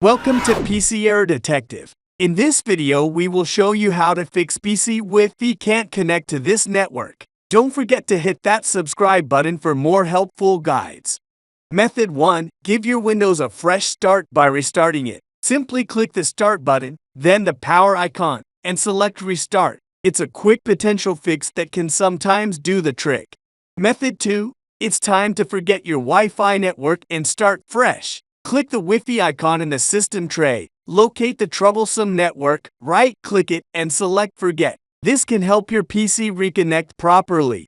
Welcome to PC Error Detective. In this video, we will show you how to fix PC Wi-Fi can't connect to this network. Don't forget to hit that subscribe button for more helpful guides. Method 1. Give your Windows a fresh start by restarting it. Simply click the Start button, then the power icon, and select Restart. It's a quick potential fix that can sometimes do the trick. Method 2. It's time to forget your Wi-Fi network and start fresh. Click the Wi-Fi icon in the system tray, locate the troublesome network, right-click it, and select Forget. This can help your PC reconnect properly.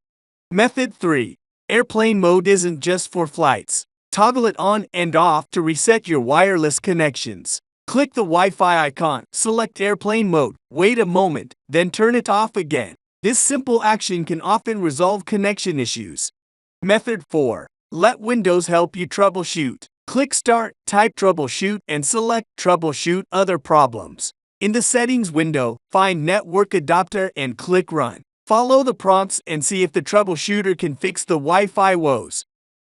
Method 3. Airplane mode isn't just for flights. Toggle it on and off to reset your wireless connections. Click the Wi-Fi icon, select airplane mode, wait a moment, then turn it off again. This simple action can often resolve connection issues. Method 4. Let Windows help you troubleshoot. Click Start, type Troubleshoot, and select Troubleshoot Other Problems. In the Settings window, find Network Adapter and click Run. Follow the prompts and see if the troubleshooter can fix the Wi-Fi woes.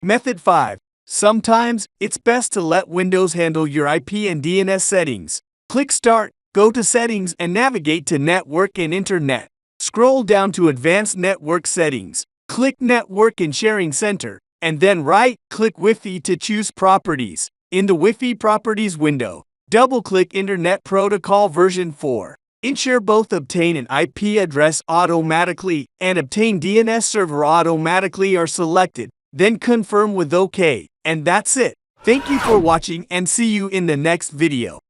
Method 5. Sometimes, it's best to let Windows handle your IP and DNS settings. Click Start, go to Settings, and navigate to Network and Internet. Scroll down to Advanced Network Settings. Click Network and Sharing Center, and then right-click Wi-Fi to choose Properties. In the Wi-Fi Properties window, double-click Internet Protocol version 4. Ensure both Obtain an IP address automatically and Obtain DNS server automatically are selected. Then confirm with OK. And that's it. Thank you for watching and see you in the next video.